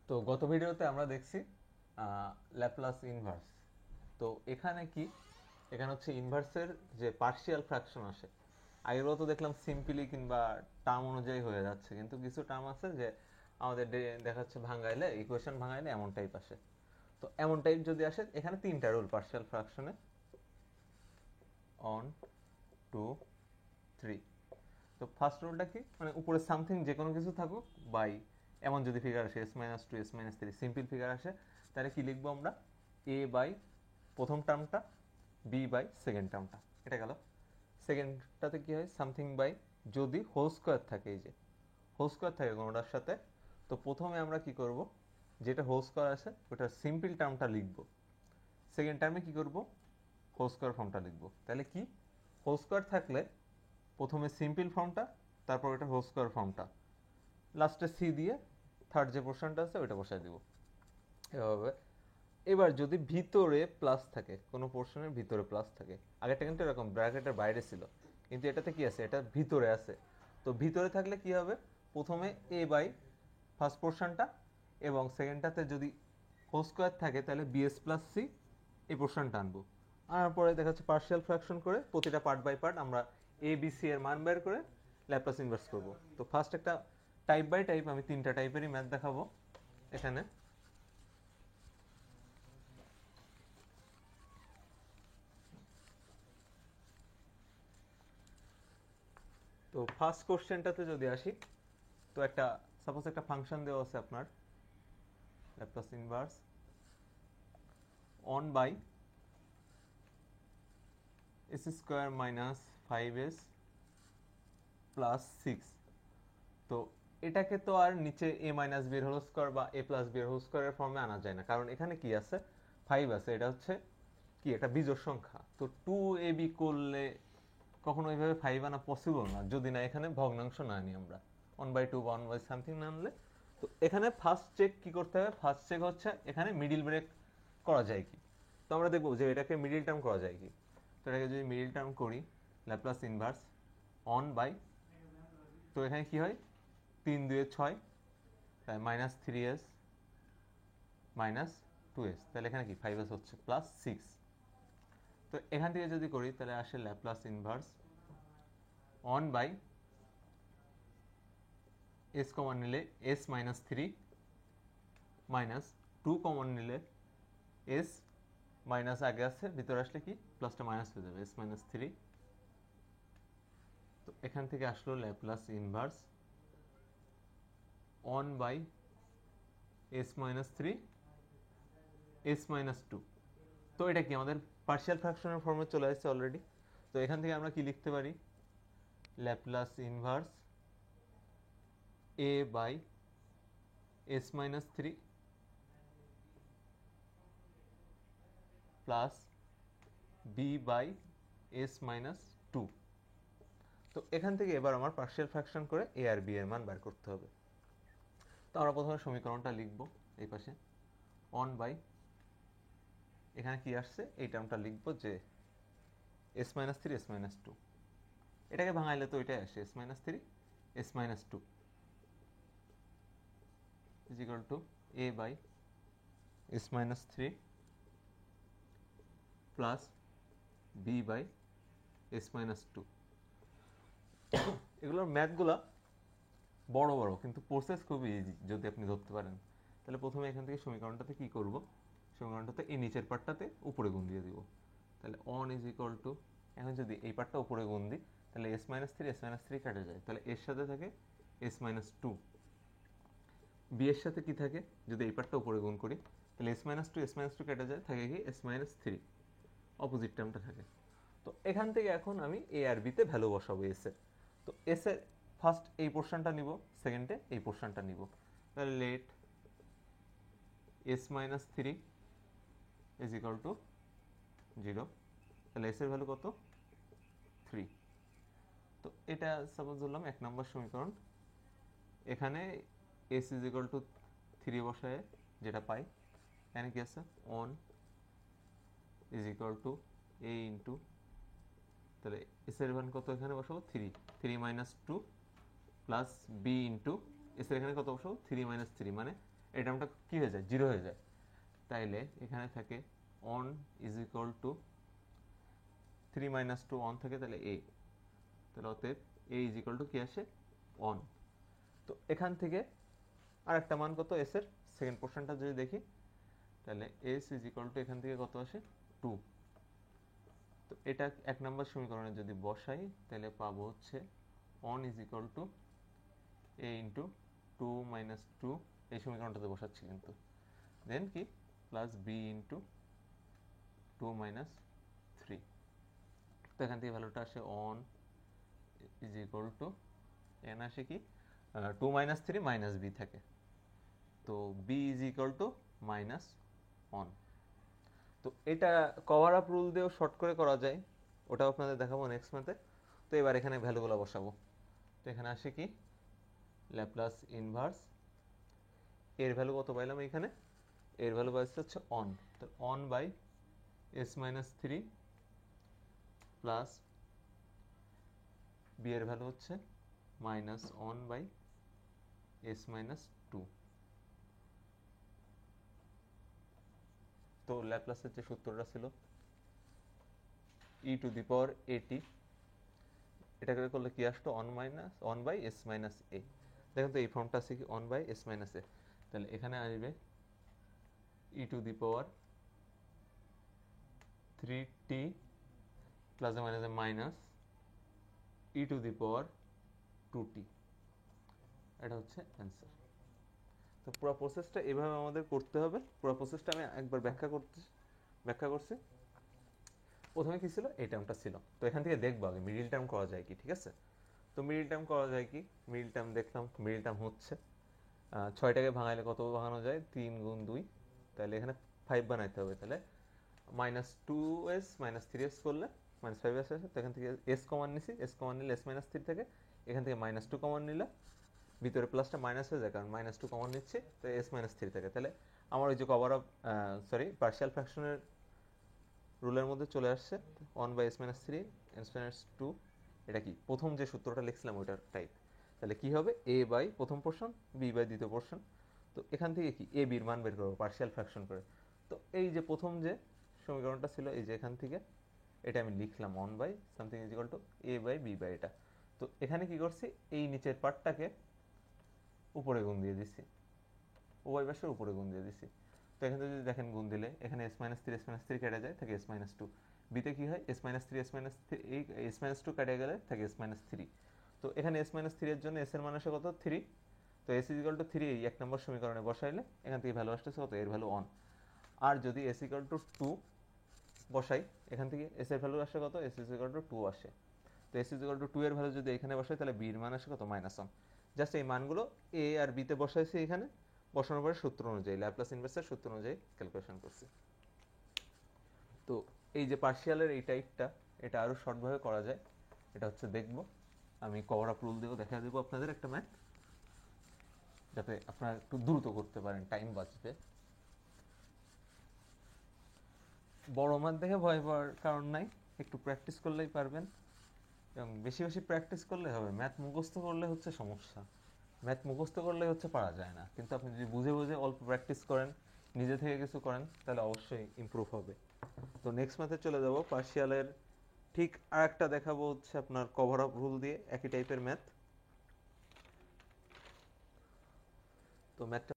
তো গত ভিডিওতে আমরা দেখছি ল্যাপ্লাস ইনভার্স। তো এখানে কি, এখানে হচ্ছে ইনভার্সের যে পার্শিয়াল ফ্র্যাকশন আসে, আগের তো দেখলাম সিম্পলি কিংবা টার্ম অনুযায়ী হয়ে যাচ্ছে, কিন্তু কিছু টার্ম আছে যে আমাদের দেখা যাচ্ছে ভাঙাইলে, ইকুয়েশন ভাঙাইলে এমন টাইপ আসে। তো এমন টাইপ যদি আসে, এখানে তিনটা রুল পার্শিয়াল ফ্র্যাকশনে: অন, টু, থ্রি। তো ফার্স্ট রুলটা কি, মানে উপরে সামথিং যে কোনো কিছু থাকুক বাই, এমন যদি ফিগার আসে s-2 s-3 সিম্পল ফিগার আসে, তাহলে কি লিখবো আমরা? a বাই প্রথম টার্মটা, b বাই সেকেন্ড টার্মটা। এটা গেল। সেকেন্ডটাতে কি হয়, সামথিং বাই, যদি হোল স্কোয়ার থাকে, এই যে হোল স্কোয়ার থাকে কোনোটার সাথে, তো প্রথমে আমরা কি করব, যেটা হোল স্কোয়ার আছে ওটার সিম্পল টার্মটা লিখব, সেকেন্ড টার্মে কি করব, হোল স্কোয়ার ফর্মটা লিখব। তাহলে কি, হোল স্কোয়ার থাকলে প্রথমে সিম্পল ফর্মটা, তারপর এটা হোল স্কোয়ার ফর্মটা, লাস্টে সি দিয়ে থার্ড যে পোর্শনটা আছে ওইটা বসাই দিব এভাবে। এবার যদি ভিতরে প্লাস থাকে, কোনো পোর্শনের ভিতরে প্লাস থাকে, আগেরটা কিন্তু এরকম ব্র্যাকেটের বাইরে ছিল, কিন্তু এটাতে কি আছে, এটা ভিতরে আছে। তো ভিতরে থাকলে কি হবে, প্রথমে এ বাই ফার্স্ট পোর্শনটা, এবং সেকেন্ডটাতে যদি হোল স্কোয়ার থাকে তাহলে বিএস প্লাস সি, এই পোর্শনটা আনবো। আনার পরে দেখা যাচ্ছে পার্শিয়াল ফ্র্যাকশন করে প্রতিটা পার্ট বাই পার্ট আমরা এ বি সি এর মান বের করে ল্যাপ্লাস ইনভার্স করব। তো ফার্স্ট একটা টাইপ বাই টাইপ আমি তিনটা টাইপেরই ম্যাথ দেখাবো এখানে। তো ফার্স্ট কোশ্চেনটাতে যদি আসি, তো একটা সাপোজ একটা ফাংশন দেওয়া আছে আপনার, Laplace inverse one by s square minus 5s plus 6। তো এটাকে তো আর নিচে এ মাইনাস বি এর হোল স্কোয়ার বা এ প্লাস বি এর হোল স্কোয়ারের ফর্মে আনা যায় না, কারণ এখানে কি আছে, 5 আছে, এটা হচ্ছে কি একটা বিজোড় সংখ্যা। তো 2ab করলে কখনো ওইভাবে 5 আনা পসিবল না, যদি না এখানে ভগ্নাংশ না নিই আমরা, 1/2 বা 1 বাই সামথিং না আনলে। তো এখানে ফার্স্ট চেক কি করতে হবে, ফার্স্ট চেক হচ্ছে এখানে মিডিল ব্রেক করা যায় কি। তো আমরা দেখবো যে এটাকে মিডিল টার্ম করা যায় কি। তো এটাকে যদি মিডিল টার্ম করি, ল্যাপ্লাস ইনভার্স অন বাই, তো এখানে কি হয়, 3 2 6, তাই -3s -2s, তাহলে এখানে কি 5s হচ্ছে প্লাস 6। তো এখান থেকে যদি করি তাহলে আসে Laplace inverse one by s common নিলে s-3 মাইনাস 2 কমন নিলে এস, মাইনাস আগে আছে, ভিতরে আসলে কি প্লাসটা মাইনাস হয়ে যাবে, s-3। তো এখান থেকে আসলো Laplace inverse one by s-3 s-2। তো এটা কি আমাদের পার্শিয়াল ফ্র্যাকশনের ফর্মে চলে আসছে অলরেডি। তো এখান থেকে আমরা কি লিখতে পারি, Laplace inverse a by s-3 plus b by s-2। তো এখান থেকে এবার আমার পার্শিয়াল ফ্র্যাকশন করে এ আর বি এর মান বের করতে হবে। তো আমরা প্রথমে সমীকরণটা লিখব এই পাশে, অন বাই, এখানে কি আসছে এই টার্মটা লিখবো যে s-3 s-2, এটাকে ভাঙাইলে তো এটাই আসে, s-3 s-2 is equal to a by s-3 plus b by s-2। এগুলোর ম্যাথগুলা বড় বড়, কিন্তু প্রসেস খুবই ইজি যদি আপনি ধরতে পারেন। তাহলে প্রথমে এখান থেকে সমীকরণটাতে কি করব, সমীকরণটাতে এই নিচের পার্টটাতে উপরে গুণ দিয়ে দিব। তাহলে অন ইজ ইকুয়াল টু, এখন যদি এই পার্টটা উপরে গুণ দিই তাহলে s-3 কাটে যায়, তাহলে এর সাথে থাকে s-2। বি এর সাথে কি থাকে, যদি এই পার্টটা উপরে গুণ করি তাহলে s-2 কেটে যায়, থাকে কি s-3, অপোজিট টার্মটা থাকে। তো এখান থেকে এখন আমি এ আর বিতে ভ্যালু বসাবো এস এর। তো এস এর ফার্স্ট এই পোর্শনটা নিব, সেকেন্ডে এই পোর্শনটা নিব। তাহলে late s-3 is equal to 0। তাহলে এস এর ভ্যালু কত, 3। তো এটা সাপোজ ধরলাম 1 নম্বর সমীকরণ। এখানে এস ইজ ইকাল টু 3 বসায় যেটা পাই, এখানে কি আছে, on is equal to A into, তাহলে এস এর মান কত এখানে বসাবো, 3, 3 - 2 প্লাস বি ইন্টু, এস এর এখানে কত বসাবো, 3 - 3 মানে এই টার্মটা কি হয়ে যায়, জিরো হয়ে যায়। তাইলে এখানে থাকে on is equal two 3 minus 2 on থেকে, তাহলে এ, তাহলে অতএব এ ইজ ইকুয়াল টু কি আসে, অন। তো এখান থেকে আর একটা মান কত এস এর, সেকেন্ড পোর্শনটা যদি দেখি, তাহলে এস ইজ ইকুয়াল টু এখান থেকে কত আসে, 2। তো এটা এক নম্বর সমীকরণে যদি বসাই তাহলে পাবো হচ্ছে on is equal to A into 2 minus 2, এই সমীকরণটাতে বসাচ্ছি কিন্তু, দেন কি প্লাস বি ইন্টু 2 মাইনাস 3। তো এখান থেকে ভ্যালুটা আসে অন ইজ ইকুয়াল টু এন আসে কি 2 মাইনাস 3 মাইনাস বি থাকে, তো b is equal to minus 1। তো এটা কভার আপ রুল দিয়েও শর্ট করে করা যায়, ওটাও আপনাদের দেখাবো নেক্সট ম্যাথে। তো এবার এখানে ভ্যালুগুলো বসাবো। তো এখানে আসে কি ল্যাপ্লাস ইনভার্স, এর ভ্যালু কত পাইলাম এখানে, এর ভ্যালু পাইছে হচ্ছে অন, তো one by s minus 3 plus b এর ভ্যালু হচ্ছে minus one by s minus 2। তো ল্যাপ্লাসের যে সূত্রটা ছিল ই টু দি পাওয়ার এটি, এটাকে করলে কি আসতো one minus one by s minus a. দেখেন তো এই ফর্মটা আছে কি one by s minus a, তাহলে এখানে আসবে e to the power 3t plus minus minus e to the power 2t, এটা হচ্ছে অ্যান্সার। তো পুরো প্রসেসটা এভাবে আমাদের করতে হবে। পুরো প্রসেসটা আমি একবার ব্যাখ্যা করছি। প্রথমে কি ছিল, এই টার্মটা ছিল, তো এখান থেকে দেখবো আগে মিডিল টার্ম করা যায় কি, ঠিক আছে। তো মিডিল টার্ম করা যায় কি, মিডিল টার্ম দেখলাম, মিডিল টার্ম হচ্ছে 6টাকে ভাঙাইলে কত ভাঙানো যায়, 3 গুণ 2, তাহলে এখানে 5 বানাইতে হবে, তাহলে মাইনাস 2s মাইনাস 3s করলে মাইনাস 5s আসে। তো এখান থেকে এস কমন নিছি, এস কমন নিলে এস মাইনাস 3 থেকে, এখান থেকে মাইনাস 2 কমন নিলে ভিতরে প্লাসটা মাইনাস হয়ে যায়, কারণ মাইনাস 2 কমন নিচ্ছে, তো এস মাইনাস 3 থাকে। তাহলে আমার ওই যে কভার অফ পার্শিয়াল ফ্র্যাকশনের রুলের মধ্যে চলে আসছে 1 by s minus 3 s minus 2, এটা কি প্রথম যে সূত্রটা লিখছিলাম ওইটার টাইপ। তাহলে কি হবে, এ বাই প্রথম পোর্শন, বি বাই দ্বিতীয় পোর্শন। তো এখান থেকে কি এ বির মান বের করবো পার্শিয়াল ফ্র্যাকশন করে। তো এই যে প্রথম যে সমীকরণটা ছিল, এই যে এখান থেকে এটা আমি লিখলাম 1 by something is equal to a by b by এটা। তো এখানে কি করছি, এই নিচের পার্টটাকে উপরে গুণ দিয়ে দিচ্ছি, উভয় পাশের উপরে গুণ দিয়ে দিচ্ছি। তো এখানে যদি দেখেন গুণ দিলে এখানে এস মাইনাস 3 কেটে যায়, থাকে এস মাইনাস 2। বিতে কি হয়, এস মাইনাস 3 এই এস মাইনাস 2 কেটে গেলে থাকে এস মাইনাস 3। তো এখানে এস মাইনাস 3 এর জন্য এস এর মান আসে কত, 3। তো এস ইজ ইকুয়াল টু 3 এই এক নম্বর সমীকরণে বসাইলে এখান থেকে ভ্যালু আসতেছে কত, এর ভ্যালু 1। আর যদি এস ইকুয়াল টু 2 বসাই, এখান থেকে এস এর ভ্যালু আসে কত, এস ইজ ইকুয়াল টু 2 আসে। তো এস ইজ ইকুয়াল টু 2 এর ভ্যালু যদি এখানে বসাই, তাহলে বি এর মান আসে কত, মাইনাস 1। জাস্ট এই মানগুলো এ আর বিতে বসাইছি, এখানে বসানোর পরে সূত্র অনুযায়ী, ল্যাপ্লাস ইনভার্সের সূত্র অনুযায়ী ক্যালকুলেশন করছি। তো এই যে পার্শিয়ালের এই টাইপটা, এটা আরো শর্টভাবে করা যায়, এটা হচ্ছে দেখবো আমি কভার আপ রুল দিয়েও দেখা দেবো আপনাদের একটা ম্যাথ, যাতে আপনারা একটু দ্রুত করতে পারেন, টাইম বাঁচবে। বড় ম্যাথ দেখে ভয় পাওয়ার কারণ নাই, একটু প্র্যাকটিস করলেই পারবেন, এবং বেশি বেশি প্র্যাকটিস করলে হবে। ম্যাথ মুখস্থ করলে হচ্ছে সমস্যা, ম্যাথ মুখস্থ করলে হচ্ছে পারা যায় না, কিন্তু আপনি যদি বুঝে বুঝে অল্প প্র্যাকটিস করেন, নিজে থেকে কিছু করেন, তাহলে অবশ্যই ইমপ্রুভ হবে। তো নেক্সট ম্যাথে চলে যাব, পার্শিয়ালের ঠিক আর একটা দেখাবো হচ্ছে আপনার কভার আপ রুল দিয়ে একই টাইপের ম্যাথ। তো ম্যাথটা